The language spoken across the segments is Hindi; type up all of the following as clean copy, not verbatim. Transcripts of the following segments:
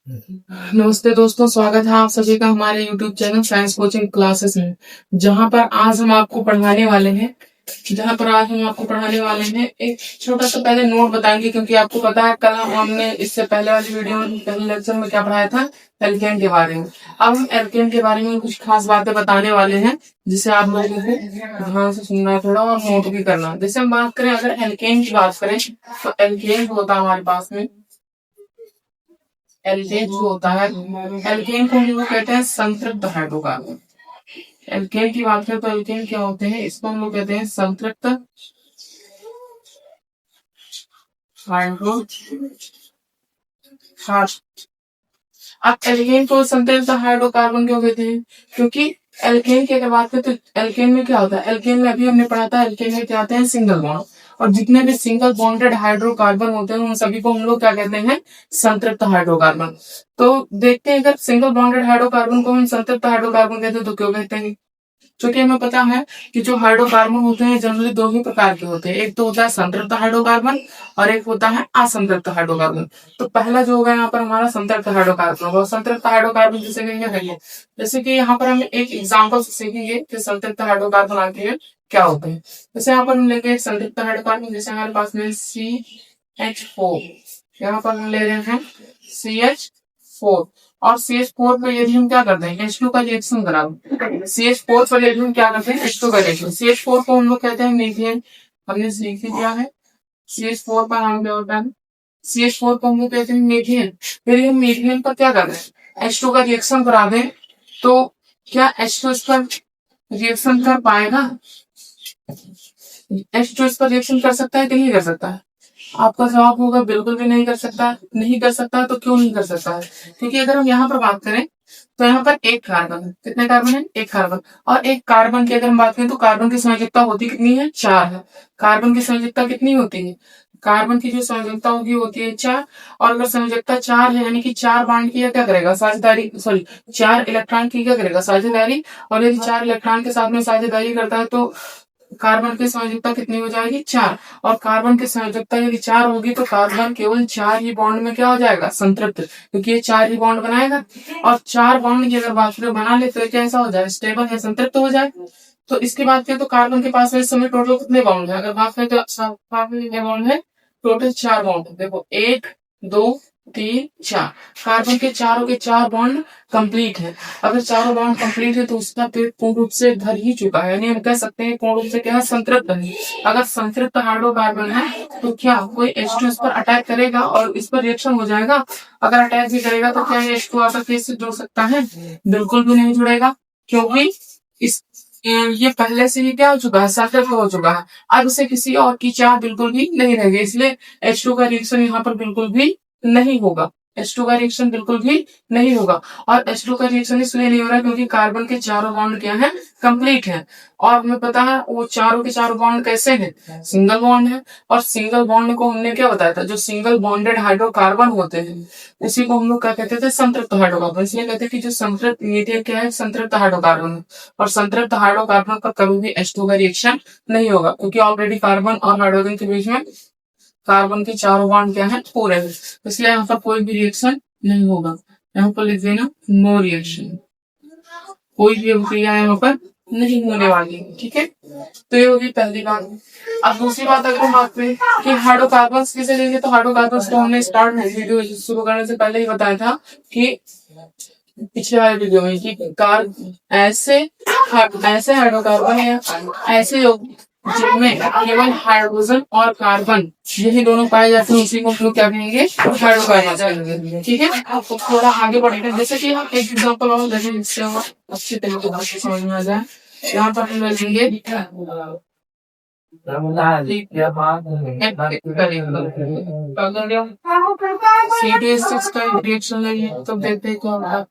नमस्ते दोस्तों, स्वागत है आप सभी का हमारे YouTube channel science coaching classes में। जहां पर आज हम आपको पढ़ाने वाले हैं एक छोटा सा पहले नोट बताएंगे, क्योंकि आपको पता है कल हमने इससे पहले वाली वीडियो में पहले लेक्चर में क्या पढ़ाया था, एल्केन के बारे में। अब हम एल्केन के बारे में कुछ खास बातें बताने वाले हैं, जिसे आप लोगों को ध्यान से सुनना है थोड़ा, और नोट भी करना। जैसे हम बात करें, अगर एल्केन की बात करें तो एल्केन होता है हमारे पास में, एल्केन जो होता है, एल्केन को हम लोग कहते हैं संतृप्त हाइड्रोकार्बन। एल्केन की बात करें तो एल्केन क्या होते हैं, इसको हम लोग कहते हैं संतृप्त हाइड्रोकार्बन। अब एल्केन को संतृप्त हाइड्रोकार्बन क्यों कहते हैं? क्योंकि एल्केन की अगर बात करें तो एल्केन में क्या होता है, एल्केन में अभी हमने पढ़ा था, एल्केन में क्या आते हैं, सिंगल बॉन्ड। और जितने भी सिंगल बॉन्डेड हाइड्रोकार्बन होते हैं उन सभी को हम लोग क्या कहते हैं, संतृप्त हाइड्रोकार्बन। तो देखते हैं, अगर सिंगल बॉन्डेड हाइड्रोकार्बन को हम संतृप्त हाइड्रोकार्बन कहते हैं तो क्यों कहते हैं? क्योंकि हमें पता है कि जो हाइड्रोकार्बन होते हैं जनरली दो ही प्रकार के होते हैं, एक तो होता है संतृप्त हाइड्रोकार्बन और एक होता है असंतृप्त हाइड्रोकार्बन। तो पहला जो होगा यहाँ पर हमारा संतृप्त हाइड्रोकार्बन होगा। संतृप्त हाइड्रोकार्बन जिसे कहेंगे, जैसे कि यहाँ पर हम एक एग्जाम्पल से सीखेंगे कि संतृप्त हाइड्रोकार्बन आखिर क्या होते हैं। जैसे यहाँ पर हम लेंगे संतृप्त हाइड्रोकार्बन, जैसे हमारे पास में CH4, यहाँ पर हम ले रहे हैं CH4, और CH4 पर यदि हम क्या करते हैं, H2 का रिएक्शन करा, CH4 पर यदि हम क्या करते हैं, H2 का रिएक्शन, CH4 को हम लोग कहते हैं मीथेन। हमने सीख लिया है CH4 पर हम क्या होता है, CH4 को हम लोग कहते हैं मीथेन। फिर हम मीथेन पर क्या कर रहे हैं, H2 का रिएक्शन करा दें तो क्या H2 इस पर रिएक्शन कर पाएगा? H2 इस पर रिएक्शन कर सकता है कि नहीं कर सकता है? आपका जवाब होगा बिल्कुल भी नहीं कर सकता। नहीं कर सकता तो क्यों नहीं कर सकता है? क्योंकि अगर हम यहाँ पर बात करें तो यहाँ पर एक कार्बन है, कितने कार्बन है, एक कार्बन। और एक कार्बन की अगर हम बात करें तो कार्बन की संयोजकता होती कितनी है, 4 है। कार्बन की संयोजकता कितनी होती है, कार्बन की जो संयोजकता होती है 4। और अगर संयोजकता 4 है यानी कि 4 बांड की क्या करेगा, साझेदारी, सॉरी 4 इलेक्ट्रॉन की क्या करेगा, साझेदारी। और यदि 4 इलेक्ट्रॉन के साथ में साझेदारी करता है तो कार्बन की संयोजकता कितनी हो जाएगी, 4। और कार्बन की संयोजकता यदि 4 होगी तो कार्बन केवल 4 ही बॉन्ड में क्या हो जाएगा, संतृप्त, क्योंकि ये 4 ही बॉन्ड बनाएगा। और 4 बॉन्ड की अगर बात करें बना ले तो कैसा हो जाए, स्टेबल है, संतृप्त हो जाए। तो इसकी बात करें तो कार्बन के पास में इस समय टोटल कितने बॉन्ड है, अगर बात करें तो कितने बॉन्ड है, टोटल 4 बॉन्ड। देखो 1 2 3 4, कार्बन के चारों के 4 बॉन्ड कंप्लीट है। अगर चारों बॉन्ड कंप्लीट है तो उसका पेट पूर्ण रूप से भर ही चुका है, यानी हम कह सकते हैं पूर्ण रूप से क्या है, संतृप्त है। अगर संतृप्त हाइड्रोकार्बन है तो क्या कोई H2 इस पर अटैक करेगा और इस पर रिएक्शन हो जाएगा? अगर अटैक भी करेगा तो क्या H2 आकर के इससे जुड़ सकता है? बिल्कुल भी नहीं जुड़ेगा, क्योंकि इस ये पहले से ही क्या हो चुका है, संतृप्त हो चुका है। अब इसे किसी और की चाह बिल्कुल भी नहीं रहेगी, इसलिए H2 का रिएक्शन यहाँ पर बिल्कुल भी नहीं होगा। H2 का रिएक्शन बिल्कुल भी नहीं होगा। और H2 का रिएक्शन इसलिए नहीं हो रहा क्योंकि कार्बन के चारों बॉन्ड क्या है, कंप्लीट है। और हमें पता है वो चारों के चारों बॉन्ड कैसे हैं, सिंगल बॉन्ड है। और सिंगल बॉन्ड को हमने क्या बताया था, जो सिंगल बॉन्डेड हाइड्रोकार्बन होते हैं उसी को हम लोग क्या कहते थे, संतृप्त हाइड्रोकार्बन। इसलिए कहते हैं कि जो संतृप्त मीथेन क्या है, संतृप्त हाइड्रोकार्बन है। और संतृप्त हाइड्रोकार्बन पर कभी भी H2 का रिएक्शन नहीं होगा, क्योंकि ऑलरेडी कार्बन और हाइड्रोजन के बीच में कार्बन के चारों बॉन्ड क्या है, पूरे हैं। इसलिए यहाँ पर कोई भी रिएक्शन नहीं होगा। यहाँ पर लिख देना नो रिएक्शन, कोई भी अभिक्रिया यहाँ पर नहीं होने वाली है, ठीक है। तो ये होगी पहली बात। अब दूसरी बात अगर हम बात करें कि हाइड्रोकार्बन किसे लेंगे, तो हाइड्रोकार्बन को हमने स्टार्ट वीडियो शुरू करने से पहले ही बताया था कि पिछले वाले वीडियो में कि ऐसे हाइड्रोकार्बन या ऐसे जिनमें केवल हाइड्रोजन और कार्बन यही दोनों पाए जाते हैं उसी को हम लोग क्या कहेंगे, हाइड्रोकार्बन, ठीक है। आपको थोड़ा आगे बढ़ेंगे, जैसे कि हम एक एग्जांपल और देखें जिससे हम अच्छे तरीके से समझ में आ जाए। यहाँ पर हम लेंगे C2H6 का रिएक्शन लेंगे तो देखते हैं क्या होगा।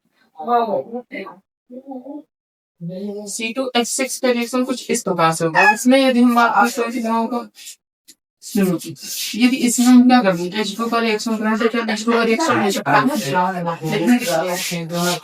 C2H6 का रिएक्शन कुछ इस प्रकार से होगा। इसमें यदि हम बात करें तो यदि इसमें हम क्या करेंगे, H2 का रिएक्शन करना है तो क्या H2 का रिएक्शन हो सकता है।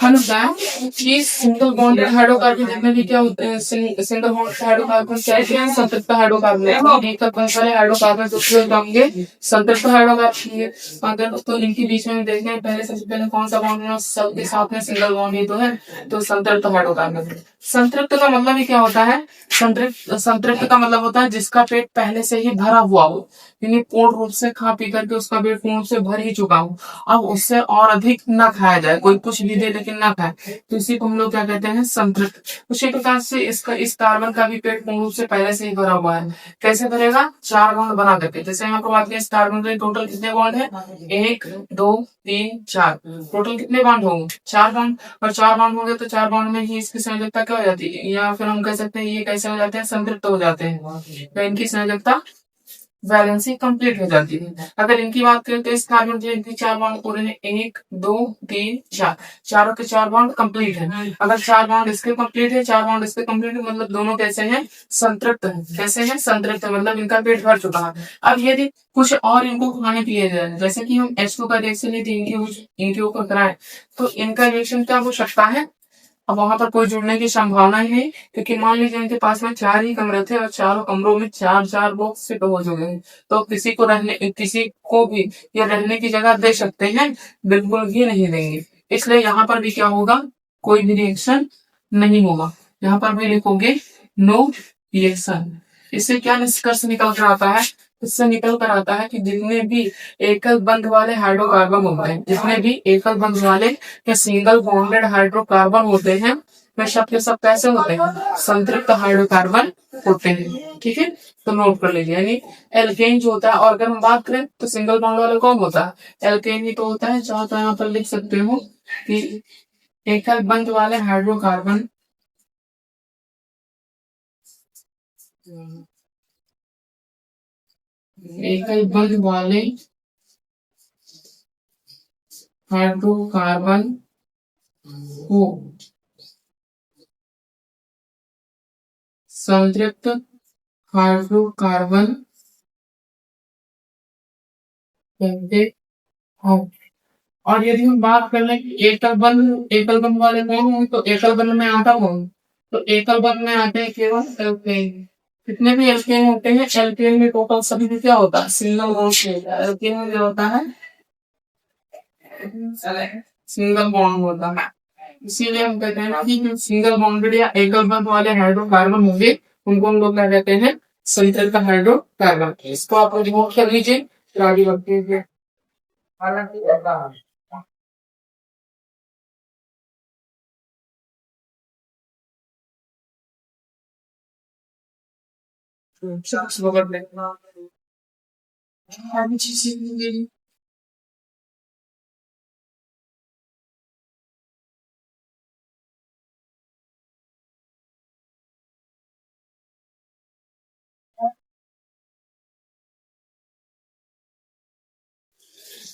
हम बताएं कि सिंगल बॉन्डेड हाइड्रोकार्बन जितने भी क्या होते हैं, सिंगल बॉन्ड हाइड्रोकार्बन क्या है, संतृप्त हाइड्रोकार्बन है। एक बहुत सारे हाइड्रोकार्बन जो होंगे संतृप्त हाइड्रोकार्बन है। अगर तो इनके बीच में देखें पहले सबसे पहले कौन सा बॉन्ड है, सबके साथ में सिंगल बॉन्ड ही तो है, तो संतृप्त हाइड्रोकार्बन। संतृप्त का मतलब ही क्या होता है, संतृप्त का मतलब होता है जिसका पेट पहले से ही भरा हुआ हो, यानी पूर्ण रूप से खा पी करके उसका पेट पूर्ण रूप से भर ही चुका हो, अब उससे और अधिक ना खाया जाए, कोई कुछ भी दे लेकिन ना खाए, तो इसी को हम लोग क्या कहते हैं, संतृप्त। उसी प्रकार से इसका इस कार्बन का भी पेट पूर्ण रूप से पहले से ही भरा हुआ है। कैसे भरेगा, 4 बॉन्ड बना करके। जैसे यहाँ पर बात करें इस कार्बन के टोटल कितने बॉन्ड है, 1 2 3 4, टोटल कितने बॉन्ड होंगे, 4 बॉन्ड। और 4 बॉन्ड होंगे तो 4 बॉन्ड में ही इसकी संयोजकता क्या हो जाती है, या फिर हम कह सकते हैं ये कैसे हो जाते हैं, संतृप्त हो जाते हैं, तो इनकी संयोजकता वैलेंसी कंप्लीट हो जाती है। अगर इनकी बात करें तो इस कार्बन के इनके 4 बॉन्ड पूरे हैं, 1 2 3 4, चारों के 4 बॉन्ड कंप्लीट है। अगर 4 बॉन्ड इसके कंप्लीट है, 4 बॉन्ड इसके कंप्लीट है, मतलब दोनों कैसे हैं, संतृप्त है। कैसे हैं, संतृप्त है, मतलब इनका पेट भर चुका है। अब यदि कुछ और इनको खाने पिए जाए, जैसे कि हम H2 का रिएक्शन यदि इनके ऊपर कराएं, तो इनका रिएक्शन क्या हो सकता है, अब वहां पर कोई जुड़ने की संभावना ही नहीं, क्योंकि मान लीजिए इनके पास में 4 ही कमरे थे और चारों कमरों में 4 बॉक्स फिट हो चुके हैं, तो किसी को भी ये रहने की जगह दे सकते हैं, बिल्कुल भी नहीं देंगे। इसलिए यहाँ पर भी क्या होगा, कोई भी रिएक्शन नहीं होगा। यहाँ पर भी लिखोगे नो रिएक्शन। इससे क्या निष्कर्ष निकल कर आता है, इससे निकल कर आता है कि जितने भी एकल बंध वाले हाइड्रोकार्बन होते हैं, जितने भी एकल बंध वाले या सिंगल बॉन्डेड हाइड्रोकार्बन होते हैं, वे सब के सब कैसे होते हैं, संतृप्त हाइड्रोकार्बन होते हैं। ठीक है, तो नोट कर लीजिए। यानी एल्केन जो होता है, और अगर हम बात करें तो सिंगल बॉन्ड वाला कौन होता है, एल्केन ही तो होता है। चाहो तो यहाँ पर लिख सकते हो कि एकल बंध वाले हाइड्रोकार्बन, एकल बंध वाले हाइड्रोकार्बन को संतृप्त हाइड्रोकार्बन कहते हैं। और यदि हम बात कर लें कि एकल बंध वाले कौन होंगे, तो एकल बंध में आता कौन, तो एकल बंध में आते हैं केवल एल्केन। कितने भी एल्केन होते हैं, एल्केन में टोटल सभी में क्या होता है, सिंगल बॉन्ड होता है। एल्केन में क्या होता है, सिंगल बॉन्ड होता है। इसीलिए हम कहते हैं कि जो सिंगल बॉन्डेड या एकल बंध वाले हाइड्रोकार्बन होंगे, उनको हम लोग क्या कहते हैं, संतृप्त हाइड्रोकार्बन। इसको आप लोग नोट कर लीजिए, फिर आगे बढ़ते हैं।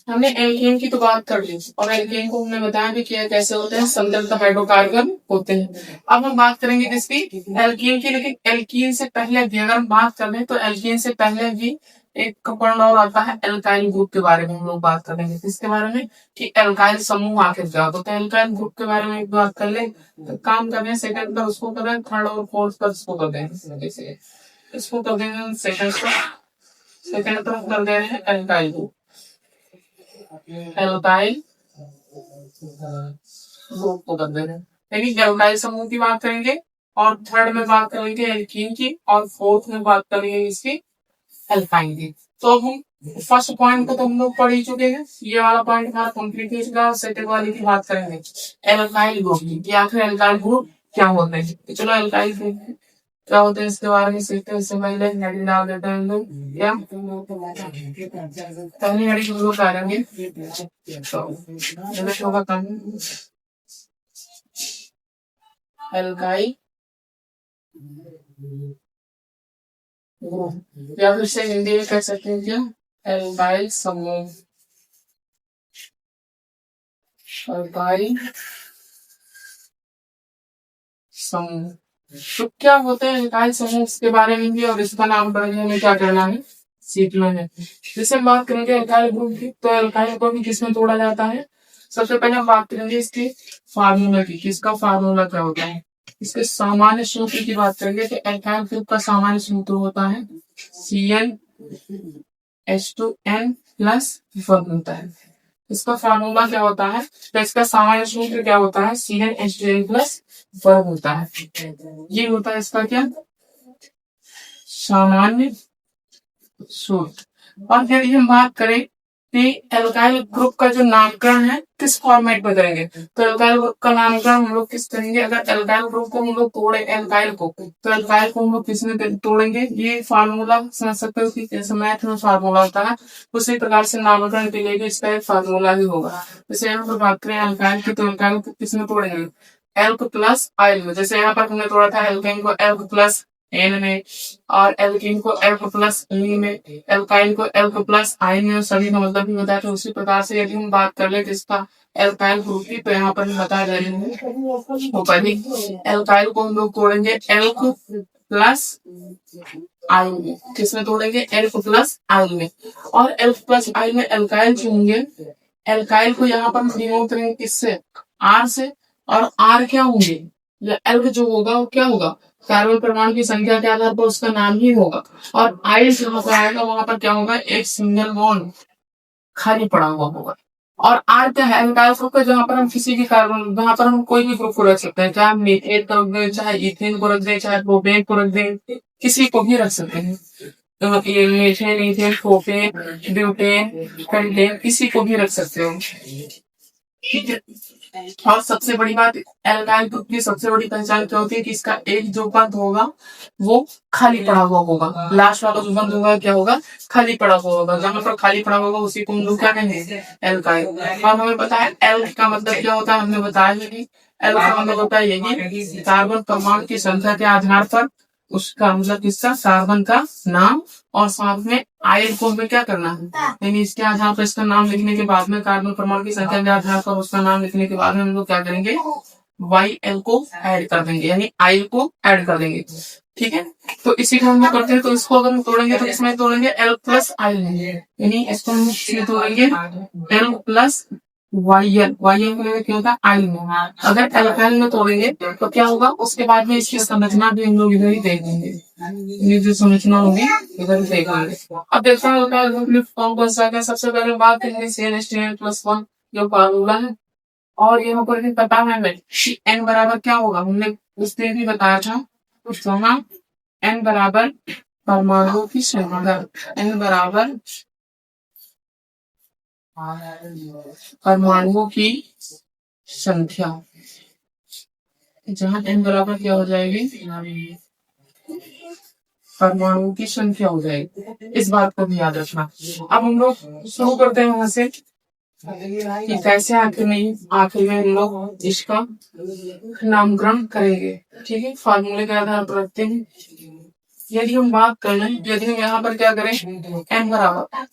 हमने एल्केन की तो बात कर ली, और एल्केन को हमने बताया भी किया कैसे होते हैं, संतृप्त हाइड्रोकार्बन होते हैं। अब हम बात करेंगे किसकी, एल्कीन की। लेकिन एल्कीन से पहले भी अगर हम बात कर लें तो एल्कीन से पहले भी एक कंपाउंड और आता है, एल्काइल ग्रुप के बारे में हम लोग बात करेंगे। किसके बारे में, कि एल्काइल समूह आखिर क्या होता है। एल्काइल ग्रुप के बारे में एक बात कर ले, तो काम कर रहे हैं सेकंड पर उसको कर रहे हैं, थर्ड और फोर्थ पर उसको कर देंगे। इसको कर देंगे सेकंड पर, सेकंड पर कर दे रहे हैं एल्काइल ग्रुप, एल्काइल ग्रुप को कर दे रहे हैं। लेकिन एल्काइल समूह की बात करेंगे, और थर्ड में बात करेंगे एल्कीन की, और फोर्थ में बात करेंगे इसकी, एल्काइन की। तो अब हम फर्स्ट पॉइंट को तो हम लोग पढ़ ही चुके हैं, ये वाला पॉइंट हमारा कंप्लीट हो चुका है। सेकंड वाले की बात करेंगे एल्काइल ग्रुप की, कि आखिर एल्काइल ग्रुप क्या होते हैं। तो चलो एल्काइल ग्रुप क्या होते हैं इसके बारे में सीखते हैं। इससे पहले हेडिंग डाल देते हैं हम लोग, क्या पहली हेडिंग हम लोग डालेंगे, तो होगा एल्काइल ग्रुप, या फिर से हिंदी में कह सकते हैं क्या, एल्काइल समूह, एल्काइल समूह। तो क्या होते हैं एल्काइल समूह, इसके बारे में भी और इसका नाम पढ़ने में क्या करना है, C2 है। जैसे हम बात करेंगे एल्काइल ग्रुप की, तो एल्काइल को भी किसमें तोड़ा जाता है? सबसे पहले हम बात करेंगे इसके फार्मूला की, किसका फार्मूला क्या होता है। इसके सामान्य सूत्र की बात करेंगे तो एल्काइल ग्रुप का सामान्य सूत्र होता है CnH2n+1 होता है। इसका फार्मूला क्या होता है, तो इसका सामान्य सूत्र क्या होता है? CnH2n+1 होता है। ये होता है इसका क्या सामान्य सूत्र। और यदि हम बात करें कि एल्काइल ग्रुप का जो नामकरण है किस फॉर्मेट में करेंगे, तो एल्काइल ग्रुप का नामकरण हम लोग किस करेंगे? अगर एल्काइल ग्रुप को हम लोग तोड़े एल्काइल को, तो एल्काइल को हम लोग किसमें तोड़ेंगे? ये फार्मूला समझ सकते हो कि जैसे मैथ में फार्मूला होता है, उसी प्रकार से नामकरण के लिए भी इसका एक फार्मूला ही होगा। जैसे यहाँ पर बात करें एल्काइल की, तो एल्काइल को किसमें तोड़ेंगे? एल्क प्लस आइल में। जैसे यहाँ पर हमने तोड़ा था एल्केन को एल्क प्लस एन में, और एल्कीन को एल्क प्लस ई में, एल्काइल को एल्क प्लस आइन में, सभी का मतलब भी बताया था। उसी प्रकार से यदि हम बात कर ले किसका एल्काइल ग्रुप की, तो यहाँ पर हम बता रहे हैं वो पहले एल्काइल को हम लोग तोड़ेंगे एल्क प्लस आइन में। किसमें तोड़ेंगे? एल्क प्लस आइन में। और एल्क प्लस आइन में एल्काइल जो होंगे, एल्काइल को यहाँ पर डिनोट करेंगे किससे? आर से। और आर क्या होंगे? एल्क जो होगा वो क्या होगा? कार्बन परमाणु की संख्या के आधार पर उसका नाम ही होगा। और आइल जहां पर आएगा वहां पर क्या होगा? एक सिंगल बॉन्ड खाली पड़ा हुआ होगा। और आर क्या है? एल्काइल ग्रुप है, जहां पर हम किसी भी कार्बन, जहां पर हम कोई भी ग्रुप को रख सकते हैं, चाहे मीथेन को रख दें, चाहे इथेन को रख दें, चाहे प्रोपेन को रख दें, किसी को भी रख सकते हैं। तो ये methane, ethane, propane, butane, pentane, किसी को भी रख सकते हो। ठीक है। और सबसे बड़ी बात, एल्काइल ग्रुप की सबसे बड़ी पहचान क्या होती है कि इसका एक जो बंद होगा वो खाली पड़ा हुआ होगा। लास्ट वाला जो बंद होगा क्या होगा? खाली पड़ा हुआ होगा। जहां पर खाली पड़ा होगा उसी को हम लोग क्या कहेंगे? एल्काइल। और हमें पता है एल्क का मतलब क्या होता है, हमने बताया है कि एल्क का मतलब होता है यही कार्बन परमाणु की संख्या के आधार पर उसका मतलब किसका? कार्बन का नाम। और साथ में आयल को हमें क्या करना है, यानी इसके आधार पर इसका नाम लिखने के बाद में, कार्बन परमाणु की संख्या के आधार पर उसका नाम लिखने के बाद में हम लोग क्या करेंगे? YL को ऐड कर देंगे, यानी आयल को ऐड कर देंगे। ठीक है। तो इसी को हम लोग करते हैं। तो इसको अगर हम तोड़ेंगे तो इसमें तोड़ेंगे एल प्लस आयल, यानी इसको हम इसमें तोड़ेंगे एल प्लस YL। YL में क्या होता है? आयल में। अगर एल्काइल में तोड़ेंगे तो क्या होगा? उसके बाद में इसकी संरचना भी हम लोग इधर ही देख लेंगे, ये जो संरचना होगी इधर ही देख लेंगे। अब देखते हैं एल्काइल फॉर्म कौन सा है। सबसे पहले बात करेंगे CnH2n+1 जो फार्मूला है। और यहाँ पर भी पता है हमें कि n बराबर क्या होगा, हमने उस दिन भी बताया था। तो हम n बराबर परमाणुओं की संख्या, n बराबर परमाणुओं की संख्या, जहां n बराबर क्या हो जाएगी? परमाणुओं की संख्या हो जाएगी। इस बात को भी याद रखना। अब हम लोग शुरू करते हैं वहां से कि कैसे आखिर में हम लोग इसका नामकरण करेंगे। ठीक है। फार्मूले के आधार पर रखते हैं। यदि हम बात कर लें, यदि हम यहाँ पर क्या करें?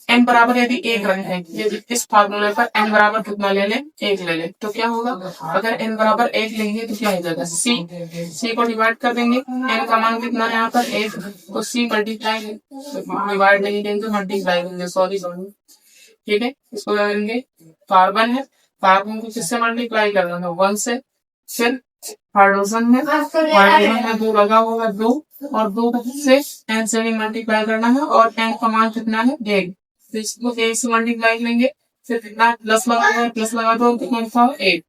n बराबर यदि 1 रहे, यदि इस फार्मूले पर n बराबर कितना ले लें? 1 ले लें, तो क्या होगा? अगर n बराबर 1 लेंगे तो क्या हो जाएगा? c को डिवाइड कर देंगे। n का मान कितना है यहाँ पर? 1, तो c मल्टीप्लाई, डिवाइड नहीं देंगे, मल्टीप्लाई देंगे, सॉरी। ठीक है। इसको क्या करेंगे? कार्बन है, कार्बन को किससे मल्टीप्लाई कर देंगे? 1 से। फिर हाइड्रोजन में 2 लगा होगा 2, और 2 से n से भी मल्टीप्लाई करना है, और n का मान कितना है? 1, तो इसको 1 से मल्टीप्लाई करेंगे। फिर कितना प्लस लगा है? प्लस लगा तो कितना था? 1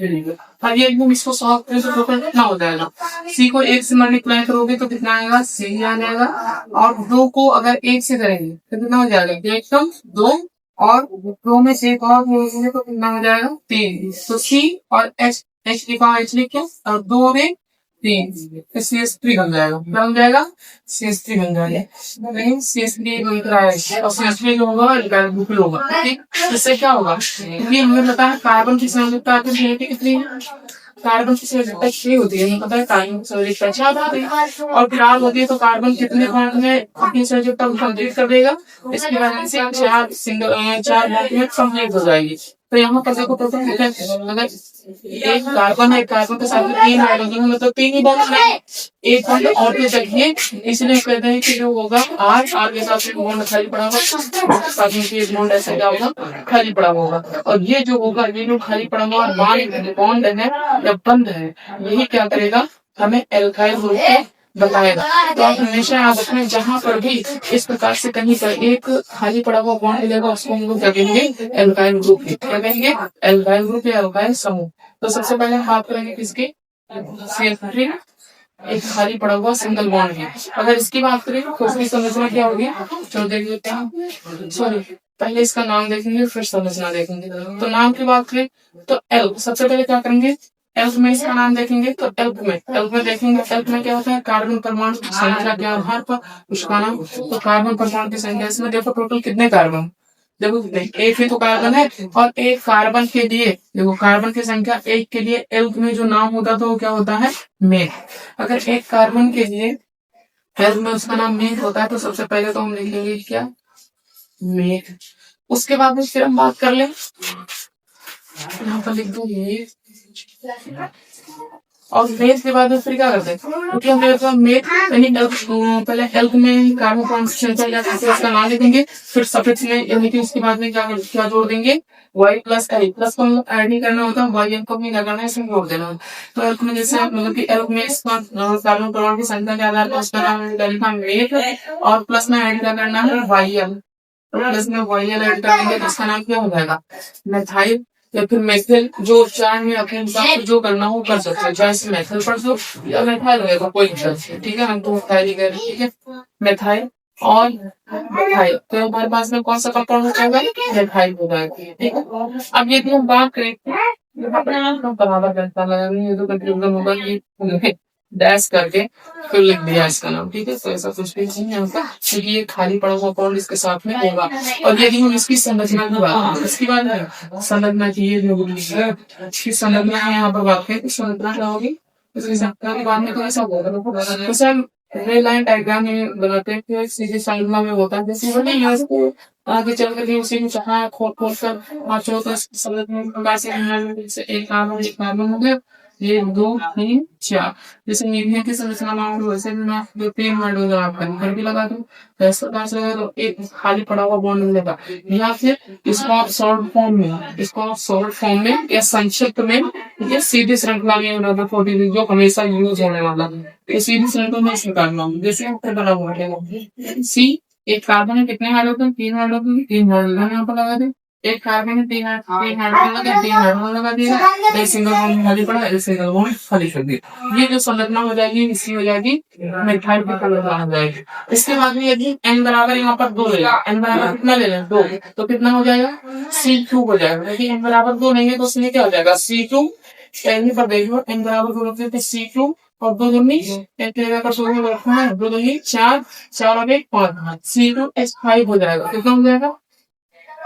मिलेगा। अब ये एकदम इसको सॉल्व करें तो टोटल कितना हो जाएगा? c को 1 से मल्टीप्लाई करोगे तो कितना आएगा? c आ जाएगा। और 2 को अगर 1 से करेंगे तो कितना हो जाएगा? एकदम 2, और 2 में से एक और जोड़ेंगे तो कितना हो जाएगा? 3। तो c और h लिखा, h लिख के, और 2 में 3, CH3 बन जाएगा। क्या बन जाएगा? CH3 बन जाएगा। नहीं, CH3 बन रहा है, और CH3 जो होगा एल्काइल ग्रुप होगा। ठीक। इससे क्या होगा? क्योंकि हमें पता है कार्बन की सांद्रता कितनी है? कार्बन की सांद्रता 6 होती है। हमें पता है कार्बन की सांद्रता 4 होती है, और खराब होती है तो कार्बन कितने बॉन्ड में अपनी सांद्रता कंप्लीट कर देगा? इसकी वजह से 4 बॉन्ड में कंप्लीट हो जाएगी। तो यहाँ पर देखो टोटल अगर एक कार्बन है, कार्बन के साथ में 3 हाइड्रोजन, मतलब 3 ही बॉन्ड है, एक बॉन्ड और तो चाहिए, इसलिए कहते हैं कि जो होगा आर के साथ में बॉन्ड खाली पड़ा होगा, साथ में एक बॉन्ड ऐसा क्या होगा, खाली पड़ा होगा। और ये जो होगा, ये जो खाली पड़ा हुआ बॉन्ड है या बंद है, यही क्या करेगा, हमें एल्काइल ग्रुप को बताएगा। तो आप हमेशा याद रखें, जहां पर भी इस प्रकार से कहीं पर एक खाली पड़ा हुआ बॉन्ड मिलेगा, उसको हम लोग क्या कहेंगे, एल्काइल ग्रुप। क्या कहेंगे, एल्काइल ग्रुप या एल्काइल समूह। तो सबसे पहले हम बात करेंगे किसकी, CH3, एक खाली पड़ा हुआ सिंगल बॉन्ड है। अगर इसकी बात करें तो उसकी संरचना क्या होगी, तो देख लेते हैं, सॉरी पहले इसका नाम देखेंगे फिर संरचना देखेंगे। तो नाम की बात करें तो एल्क, सबसे पहले क्या करेंगे, एल्क में इसका नाम देखेंगे, तो एल्क में देखेंगे, एल्क में क्या होता है, कार्बन परमाणु की संख्या के आधार पर उसका नाम। तो कार्बन परमाणु की संख्या, इसमें देखो टोटल कितने कार्बन, देखो एक ही तो कार्बन है, और एक कार्बन के लिए देखो, कार्बन की संख्या एक के लिए एल्क में जो नाम होता था वो क्या होता है, मेथ। अगर एक कार्बन के लिए एल्क में उसका नाम मेथ होता है, तो सबसे पहले तो हम लिख लेंगे क्या, मेथ। उसके बाद में फिर हम बात कर ले, यहाँ पर लिख दो मेथ, और मेथ के बाद में फिर क्या करते हैं, क्योंकि हम मेथ पहले एल्क में कार्बन परमाणु की संख्या उसका नाम लिखेंगे, फिर सफिक्स में यानी कि उसके बाद में क्या जोड़ देंगे, y प्लस एल, प्लस को मतलब ऐड नहीं करना होता, y एल को भी क्या करना है, इसमें जोड़ देना। तो एल्क में जैसे मतलब कि एल्क में इसका कार्बन परमाणु की संख्या के आधार पर उसका नाम लिखा मेथ, और प्लस में ऐड क्या करना है, y एल, प्लस में y एल ऐड करेंगे तो इसका नाम क्या हो जाएगा, मेथाइल या फिर मेथिल। जो उच्चारण में अपने हिसाब से जो करना हो कर सकते हैं, चाहे मेथिल पढ़ दो या मेथाइल रहेगा, कोई दिक्कत, ठीक है, हम तो मेथाइल ही कह रहे हैं, ठीक है, मेथाइल और मेथाइल। तो हमारे पास में कौन सा कंपाउंड हो जाएगा, मेथाइल हो जाएगा, ठीक है। अब यदि हम बात करें अपने बराबर करता लगा, ये तो कंफ्यूजन होगा कि डैश करके फिर लिख दिया इसका नाम, ठीक है, तो ऐसा कुछ भी नहीं है, क्योंकि ये खाली पड़ा हुआ बॉन्ड इसके साथ में होगा। और यदि हम इसकी संरचना की बात करें, इसकी बात नहीं, संरचना की, ये जो इसकी संरचना है यहाँ पर बात करें, संरचना क्या होगी, इसकी संरचना की बात में तो ऐसा होगा, जैसे हम रेल लाइन डायग्राम में बनाते हैं, फिर सीधी संरचना में होता है, जैसे हमने यहाँ से आगे चल करके उसी में जहाँ खोल कर पांचों का संरचना से एक कार्बन हो गया, 1 2 3 4, जैसे मीडियम की संरचना मांग लो, वैसे भी मैं 2-3 हाइड्रोजन आपका घर भी लगा दूं, तो इस प्रकार से तो एक खाली पड़ा हुआ बॉन्ड मिलेगा। या फिर इसको आप शॉर्ट फॉर्म में या संक्षिप्त में ये सीधी श्रृंखला में जो हमेशा यूज होने वाला है, ये सीधी श्रृंखला में इसमें करना होगा। जैसे बना हुआ है सी, एक कार्बन है, कितने हाइड्रोजन, 3 हाइड्रोजन यहाँ पर लगा दे, एक कार्बन में 3 हाइड्रोजन लगा दिया, एक सिंगल बॉन्ड खाली पड़ा, एक सिंगल बॉन्ड खाली कर दिया। ये जो संरचना हो जाएगी, इसकी हो जाएगी मेथाइल की संरचना हो जाएगी। इसके बाद में यदि n बराबर यहाँ पर 2 ले, n बराबर कितना ले लें, 2, तो कितना हो जाएगा, C2 हो जाएगा। यदि n बराबर 2 नहीं है तो उसमें क्या हो जाएगा, C2, पहले पर देखो n बराबर 2 रखते थे, C2 और 2 दूनी एक जगह पर 2 रखना है, 2 दूनी 4, 4 और 1 5, C2H5 हो जाएगा। कितना हो जाएगा,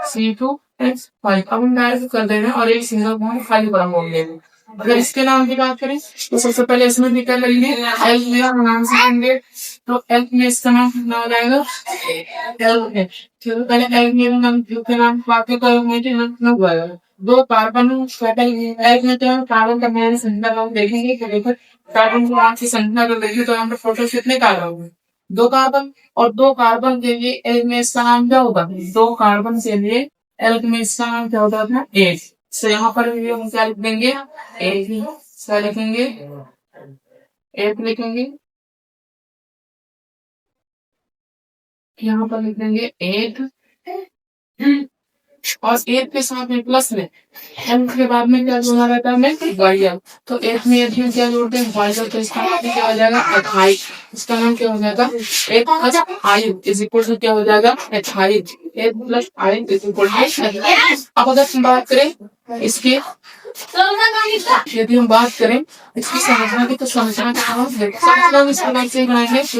C2H5। अब हम डायरेक्ट कर दे रहे हैं और एक सिंगल बॉन्ड खाली पड़ा हुआ है। अगर इसके नाम की बात करें तो सबसे पहले इसमें भी क्या करेंगे, एल में नाम से करेंगे, तो एल में इसका नाम कितना हो जाएगा, एल है, पहले एल में नाम के नाम बाकी तो 2 कार्बन एल में तो कार्बन का मैंने संख्या नाम देखेंगे, तो देखो कार्बन को आपकी संख्या को देखिए, तो यहाँ पे टोटल कितने कार्बन है, 2 कार्बन, और 2 कार्बन के लिए एल में इसका नाम क्या होगा, 2 कार्बन के लिए एल में इसका नाम क्या होता है, 8। तो यहाँ पर भी हम क्या लिख देंगे, 8 क्या लिखेंगे, 8 लिखेंगे, यहाँ पर लिख देंगे 8, और 8 के साथ में प्लस में एम के बाद में क्या जोड़ना रहता है, हमें वाई। तो 8 में यदि क्या जोड़ते हैं, वाई, तो इसका नाम क्या हो जाएगा, एथाइल। इसका नाम क्या हो जाएगा, 8 plus I is equal to क्या हो जाएगा, ethyl. 8 plus I is equal to. अब अगर हम बात करें इसके, यदि हम बात करें इसकी संरचना की, तो संरचना का नाम से बनाएंगे, तो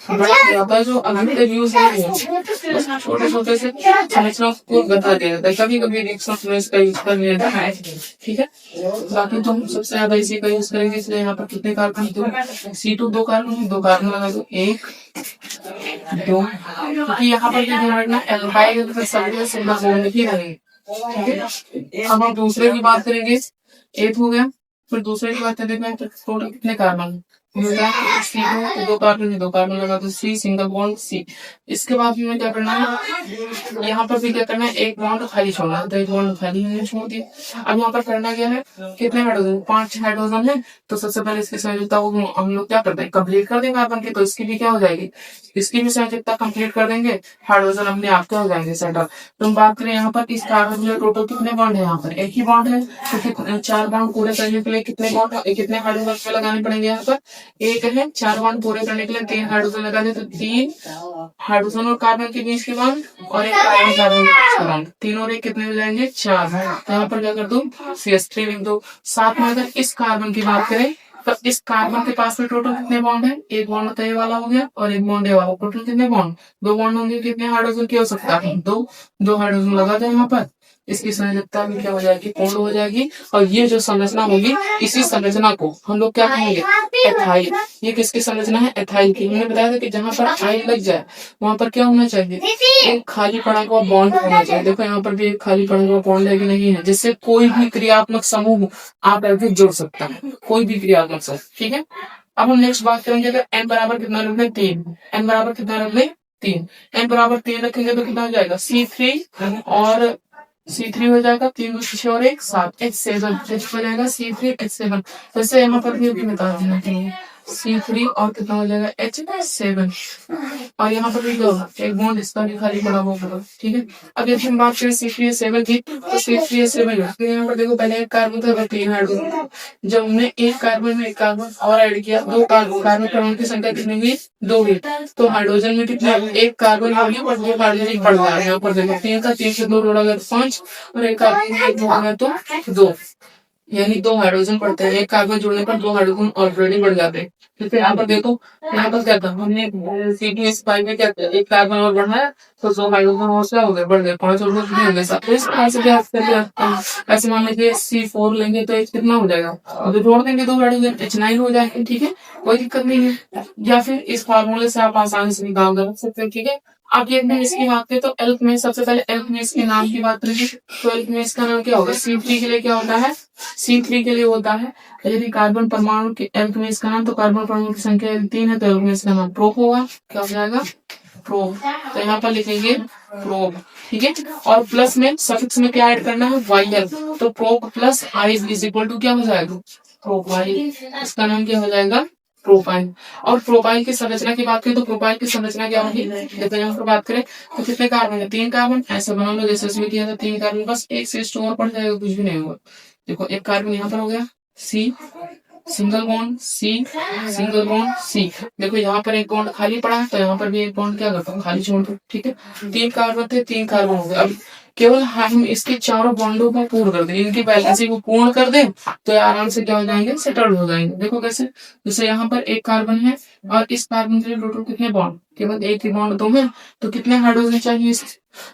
बड़ा हो जाता है जो अभी तक यूज नहीं है, बस छोटे छोटे से संरचना को बता दिया जाता है। कभी कभी रिएक्शन में इसका यूज कर लिया जाता है, ठीक है। बाकी तो हम सबसे ज्यादा इसी का यूज करेंगे, इसलिए यहाँ पर कितने कार्बन, दो C2 दो कार्बन, दो कार्बन लगा दो, एक दो, क्योंकि यहाँ पर जो है ना एल्काइल सल्फर सिग्मा बॉन्ड ही रहेंगे, ठीक है। अब हम दूसरे की बात करेंगे, एक हो गया, फिर दूसरे की बात करेंगे तो टोटल कितने कार्बन, C2 दो कार्बन, दो कार्बन लगा दो, C सिंगल बॉन्ड C। इसके बाद हमें क्या करना है, यहाँ पर भी क्या करना है, एक बॉन्ड खाली छोड़ना है, तो एक बॉन्ड खाली हमने छोड़ दिया। अब यहाँ पर करना क्या है, कितने हाइड्रोजन, 5 हाइड्रोजन है, तो सबसे पहले इसकी संयोजकता को हम लोग क्या करते हैं, कंप्लीट कर देंगे कार्बन की, तो इसकी भी क्या हो जाएगी, इसकी भी संयोजकता कंप्लीट कर देंगे, हाइड्रोजन अपने आप क्या हो जाएंगे सेटल। तो हम बात करें यहाँ पर इस कार्बन में टोटल कितने बॉन्ड है, यहाँ पर एक ही बॉन्ड है, तो 4 बॉन्ड पूरे करने के लिए कितने बॉन्ड, कितने हाइड्रोजन लगाने पड़ेंगे, यहाँ पर एक है, 4 बॉन्ड पूरे करने के लिए 3 हाइड्रोजन लगा दे, तो 3 हाइड्रोजन और कार्बन के बीच के बॉन्ड और एक कार्बन कार्बन के बीच के बॉन्ड, 3 और 1 कितने हो जाएंगे, 4। तो यहाँ पर क्या कर दो, CH3 लिख दो। साथ में अगर इस कार्बन की बात करें तो इस कार्बन के पास में टोटल कितने बॉन्ड है, एक बॉन्ड तो ये वाला हो गया और एक बॉन्ड ये वाला, टोटल कितने बॉन्ड, 2 बॉन्ड होंगे, कितने हाइड्रोजन की हो सकता है, 2 हाइड्रोजन लगा दे यहाँ पर, इसकी संयोजकता भी क्या हो जाएगी, पूर्ण हो जाएगी। और ये जो संरचना होगी, इसी संरचना को हम लोग क्या कहेंगे, एथाइल। ये किसकी संरचना है, एथाइल की। हमने बताया था कि जहां पर आइल लग जाए वहां पर क्या होना चाहिए, एक खाली पड़ा हुआ बॉन्ड होना चाहिए। देखो यहाँ पर भी एक खाली पड़ा हुआ बॉन्ड है कि नहीं है, जिससे कोई भी क्रियात्मक समूह आप ऐसे जुड़ सकता है, कोई भी क्रियात्मक समूह, ठीक है। अब हम नेक्स्ट बात करेंगे, अगर n बराबर कितना रख लें, 3, n बराबर कितना रख लें, 3, n बराबर 3 रखेंगे तो कितना हो जाएगा, C3 और C3 हो जाएगा, 3 पीछे और 1 7, H7 हो जाएगा, C3 H7। वैसे यहाँ पर भी बता देना चाहिए, C3 और कितना हो जाएगा, H7। और यहाँ पर भी दो, एक बॉन्ड इसका भी खाली पड़ा होगा, ठीक है। अब यदि हम बात करें C3H7 की, तो C3H7 यहाँ पर देखो, पहले एक कार्बन था, 3 हाइड्रोजन, जब हमने एक कार्बन में एक कार्बन और ऐड किया, 2 कार्बन, कार्बन परमाणु की संख्या कितनी हुई, 2 हुई, तो हाइड्रोजन में कितने, एक कार्बन होगी और 2 हाइड्रोजन पड़ गया। यहाँ पर देखो 3 का 3 से 2 जोड़ा गया 5, और एक कार्बन में 1 जोड़ा गया तो 2, यानी 2 हाइड्रोजन पड़ते हैं, एक कार्बन जुड़ने पर 2 हाइड्रोजन ऑलरेडी बढ़ जाते हैं। फिर यहाँ पर देखो, यहाँ पर क्या था, हमने C2H5 में क्या किया, एक कार्बन और बढ़ाया तो 2 हाइड्रोजन और क्या हो गए, बढ़ गए, 5 और 2 कितने हो गए, 7। तो इस प्रकार से क्या ऐसे मान लीजिए C4 लेंगे तो एक कितना हो जाएगा, तो जोड़ देंगे 2 हाइड्रोजन, H9 हो जाएगा, ठीक है, कोई दिक्कत नहीं है। या फिर इस फार्मूले से आप आसानी से निकाल कर रख सकते हैं, ठीक है। अब ये में इसकी बात करें तो एल्क में, सबसे पहले एल्क में इसके नाम की बात करेंगे, तो एल्क में इसका नाम क्या होगा, C3 के लिए क्या होता है, C3 के लिए होता है, यदि कार्बन परमाणु के एल्क में इसका नाम, तो कार्बन परमाणु की संख्या 3 है तो एल्क में इसका नाम प्रोप होगा, क्या हो जाएगा, प्रोप। तो यहाँ पर लिखेंगे प्रोप, ठीक है। और प्लस में सफिक्स में क्या ऐड करना है, YL, तो prop plus I is equal to क्या हो जाएगा, प्रोपाइल। इसका नाम क्या हो जाएगा, प्रोपाइल। और प्रोपाइल की संरचना की बात करें तो प्रोपाइल की संरचना क्या होगी, देखो यहाँ पर बात करें तो कितने कार्बन है, 3 कार्बन, ऐसा बना लो जैसे इसमें किया था, 3 कार्बन, बस एक से स्टोर पड़ जाएगा, कुछ भी नहीं होगा। देखो एक कार्बन यहाँ पर हो गया, C single bond, C single bond, C। देखो यहाँ पर एक बॉन्ड खाली पड़ा है, तो यहाँ पर भी एक बॉन्ड क्या करता हूँ, खाली छोड़ दो, ठीक है। 3 कार्बन थे, 3 कार्बन हो गए। अब केवल हम इसके चारों बॉन्डों को पूर्ण कर दें, इनकी बैलेंसिंग को पूर्ण कर दें, तो आराम से क्या हो जाएंगे, सेटल हो जाएंगे। देखो कैसे, जैसे यहाँ पर एक कार्बन है और इस कार्बन के लिए टोटल कितने बॉन्ड, केवल एक ही बॉन्ड दो है, तो कितने हाइड्रोजन चाहिए,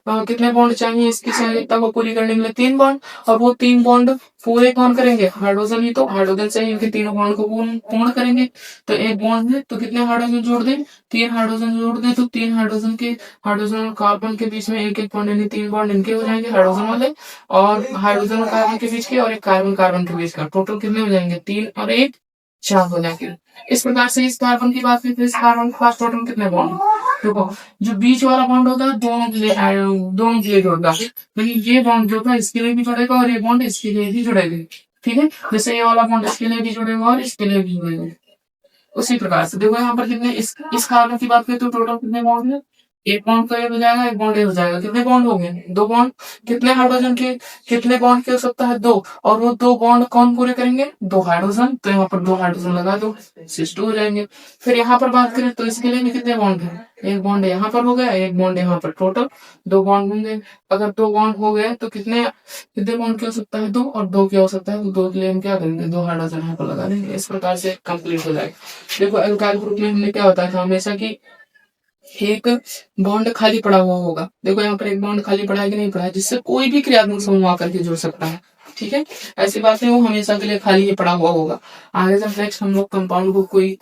कितने बॉन्ड चाहिए इसकी संयोजकता को पूरी करने के लिए, 3 बॉन्ड। और वो 3 बॉन्ड पूरे कौन करेंगे, हाइड्रोजन ही, तो हाइड्रोजन से ही इनके तीनों बॉन्ड को पूर्ण करेंगे। तो एक बॉन्ड है तो कितने हाइड्रोजन जोड़ दें, 3 हाइड्रोजन जोड़ दें, तो 3 हाइड्रोजन के, हाइड्रोजन और कार्बन के बीच में एक एक बॉन्ड, यानी 3 बॉन्ड इनके हो जाएंगे हाइड्रोजन वाले, और हाइड्रोजन और कार्बन के बीच के, और एक कार्बन कार्बन के बीच का, टोटल कितने हो जाएंगे, 3 और 1 4 हो जाएंगे। इस प्रकार से इस कार्बन की बात करें तो इस कार्बन के पास टोटल कितने बॉन्ड, देखो जो बीच वाला बॉन्ड होता है दोनों के लिए जोड़ता है, लेकिन ये बॉन्ड जो था इसके लिए भी जुड़ेगा और ये बॉन्ड इसके लिए भी जुड़ेगा, ठीक है। जैसे ये वाला बॉन्ड इसके लिए भी जुड़ेगा और इसके लिए भी जुड़ेगा। उसी प्रकार से देखो यहाँ पर कितने, इस कार्बन की बात करें तो टोटल कितने बॉन्ड है, एक बॉन्ड का ये हो जाएगा, एक बॉन्ड ये हो जाएगा, कितने बॉन्ड हो गए, 2 बॉन्ड। कितने हाइड्रोजन के, कितने बॉन्ड की हो सकता है, 2, और वो 2 बॉन्ड कौन पूरे करेंगे, 2 हाइड्रोजन, तो यहाँ पर 2 हाइड्रोजन लगा दो, सिस्टो हो जाएंगे। फिर यहाँ पर बात करें तो इसके लिए भी कितने बॉन्ड है, एक बॉन्ड यहाँ पर हो गया, एक बॉन्ड यहाँ पर, टोटल 2 बॉन्ड होंगे। अगर 2 बॉन्ड हो गए तो कितने कितने बॉन्ड की हो सकता है, 2, और 2 क्या हो सकता है, तो 2 के लिए हम क्या करेंगे, 2 हाइड्रोजन यहाँ पर लगा देंगे। इस प्रकार से कंप्लीट हो जाएगा। देखो एल्काइल ग्रुप में हमने क्या बताया था हमेशा की एक बॉन्ड खाली पड़ा हुआ होगा। देखो यहाँ पर एक बॉन्ड खाली पड़ा है कि नहीं पड़ा है, जिससे कोई भी क्रियात्मक समूह आकर के जुड़ सकता है। ठीक है, ऐसी बात नहीं, वो हमेशा के लिए खाली ही पड़ा हुआ होगा। आगे जब नेक्स्ट हम लोग कंपाउंड को कोई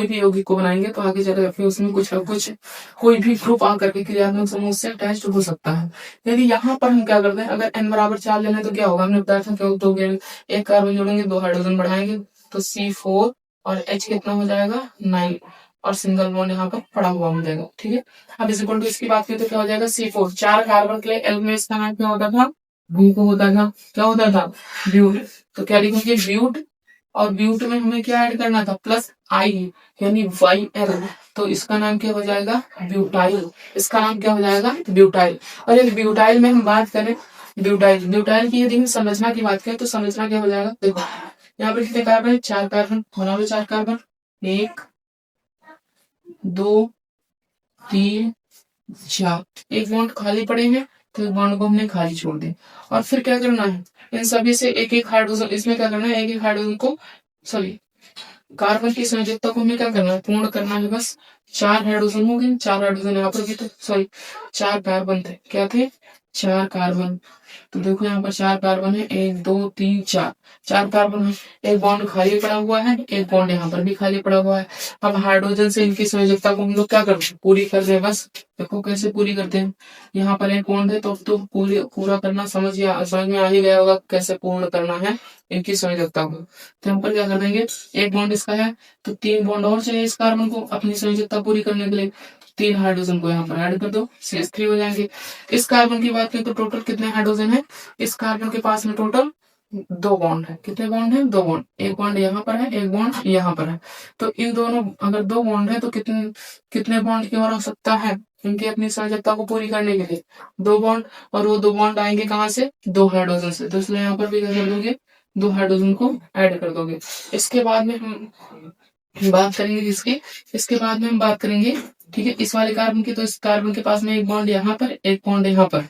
भी यौगिक को बनाएंगे तो आगे चल फिर उसमें कुछ ना कुछ कोई भी ग्रुप आकर के क्रियात्मक समूह से अटैच हो सकता है। यदि यहाँ पर हम क्या करते हैं, अगर n बराबर 4 लेना है तो क्या होगा, हमने बताया था क्या, तो एक कार्बन जोड़ेंगे, 2 हाइड्रोजन बढ़ाएंगे तो C4 और H कितना हो जाएगा 9 और सिंगल बॉन्ड यहाँ पर पड़ा हुआ हो जाएगा। ठीक है, अब इस इक्वल टू इसकी बात करें तो क्या हो जाएगा C4, 4 कार्बन के लिए एल में इसका नाम क्या होता था, ब्यूट होता था। क्या होता था, ब्यूट। तो क्या लिखेंगे ब्यूट, और ब्यूट में हमें क्या ऐड करना था प्लस आई यानी YL, तो इसका नाम क्या हो जाएगा ब्यूटाइल। इसका नाम क्या हो जाएगा ब्यूटाइल। और यदि ब्यूटाइल में हम बात करें, ब्यूटाइल की यदि हम संरचना की बात करें तो संरचना क्या हो जाएगा, देखो यहाँ पर कितने कार्बन है, 4 कार्बन, बनाओ 4 कार्बन, 1 2 3 4, एक बॉन्ड खाली पड़ेंगे तो एक बॉन्ड को हमने खाली छोड़ दिया। और फिर क्या करना है, इन सभी से एक एक हाइड्रोजन, इसमें क्या करना है, एक एक हाइड्रोजन को सॉरी कार्बन की संयोजकता को हमें क्या करना है, पूर्ण करना है बस। 4 हाइड्रोजन हो गए, 4 हाइड्रोजन यहाँ पर भी थे, सॉरी 4 कार्बन थे, क्या थे 4 कार्बन। तो देखो यहाँ पर 4 कार्बन है, 1 2 3 4, 4 कार्बन है, एक बॉन्ड खाली पड़ा हुआ है, एक बॉन्ड यहाँ पर भी खाली पड़ा हुआ है। अब हाइड्रोजन से इनकी संयोजकता को हम लोग क्या करते हैं, पूरी कर दे बस। देखो कैसे पूरी करते हैं, यहाँ पर एक बॉन्ड है तो पूरा करना समझ में आ ही गया होगा कैसे पूर्ण करना है इनकी संयोजकता को। तो हम पर क्या कर देंगे, एक बॉन्ड इसका है तो 3 बॉन्ड और चाहिए इस कार्बन को अपनी संयोजकता पूरी करने के लिए, 3 हाइड्रोजन को यहाँ पर ऐड कर दो, CH3 हो जाएंगे। इस कार्बन की बात करें तो टोटल कितने हाइड्रोजन है, इस कार्बन के पास में टोटल 2 बॉन्ड है। कितने बॉन्ड है, 2 बॉन्ड, एक बॉन्ड यहाँ पर है, एक बॉन्ड यहाँ पर है। तो इन दोनों अगर 2 बॉन्ड है तो कितने बॉन्ड की और आवश्यकता है इनकी अपनी संयोजकता को पूरी करने के लिए, 2 बॉन्ड। और वो 2 बॉन्ड आएंगे कहाँ से, 2 हाइड्रोजन से, तो इसलिए यहाँ पर भी क्या कर दोगे, 2 हाइड्रोजन को ऐड कर दोगे। इसके बाद में हम बात करेंगे किसकी, इसके बाद में हम बात करेंगे, ठीक है, इस वाले कार्बन की। तो इस कार्बन के पास में एक बॉन्ड यहाँ पर, एक बॉन्ड यहाँ पर,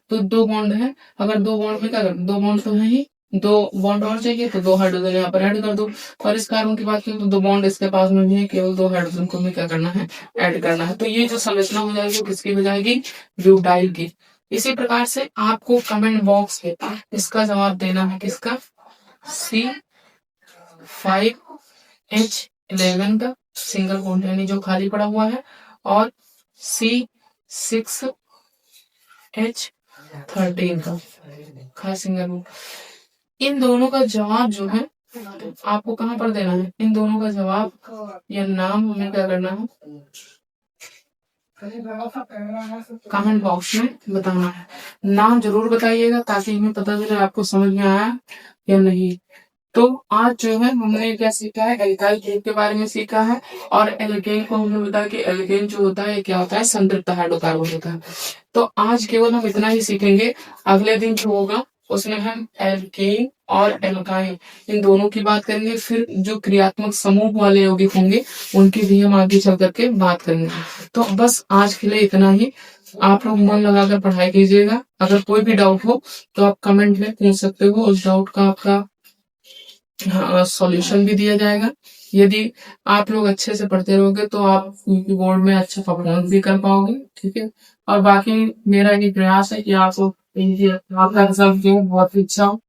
तो 2 बॉन्ड है। अगर 2 बॉन्ड में क्या कर, 2 बॉन्ड तो है ही, 2 बॉन्ड और चाहिए तो 2 हाइड्रोजन यहाँ पर ऐड कर दो। और इस कार्बन की बात करें तो 2 बॉन्ड इसके पास में भी है, केवल 2 हाइड्रोजन को हमें क्या करना है, ऐड करना है। तो ये जो संरचना हो जाएगी वो किसकी हो जाएगी, ब्यूटाइल की। इसी प्रकार से आपको कमेंट बॉक्स में इसका जवाब देना है, किसका, C5H11 का सिंगल बॉन्ड यानी जो खाली पड़ा हुआ है, और C6H13 का खास सिंगल बॉन्ड। इन दोनों का जवाब जो है आपको कहाँ पर देना है, इन दोनों का जवाब या नाम हमें क्या करना है, कमेंट बॉक्स में बताना है। नाम जरूर बताइएगा ताकि हमें पता चले आपको समझ में आया या नहीं। तो आज जो है हमने क्या सीखा है, एल्काइल ग्रुप के बारे में सीखा है, और एल्केन को हमने बताया कि एल्केन जो होता है क्या होता है, संतृप्त हाइड्रोकार्बन होता है। तो आज केवल हम इतना ही सीखेंगे, अगले दिन जो होगा उसमें हम एल्केन और एल्काइन इन दोनों की बात करेंगे। फिर जो क्रियात्मक समूह वाले यौगिक होंगे उनकी भी हम आगे चल करके बात करेंगे। तो बस आज के लिए इतना ही। आप लोग मन लगाकर पढ़ाई कीजिएगा। अगर कोई भी डाउट हो तो आप कमेंट में पूछ सकते हो, उस डाउट का आपका सॉल्यूशन भी दिया जाएगा। यदि आप लोग अच्छे से पढ़ते रहोगे तो आप बोर्ड में अच्छा परफॉर्मेंस भी कर पाओगे। ठीक है, और बाकी मेरा ये प्रयास है कि आपको आपका रिजल्ट जो बहुत ही अच्छा हो।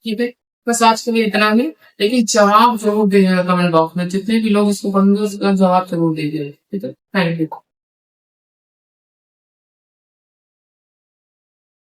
ठीक है, बस आज के लिए इतना ही। लेकिन जवाब जरूर दीजिएगा कमेंट बॉक्स में, जितने भी लोग इसको पढ़ेंगे उसका जवाब जरूर दीजिएगा। ठीक है, थैंक यू।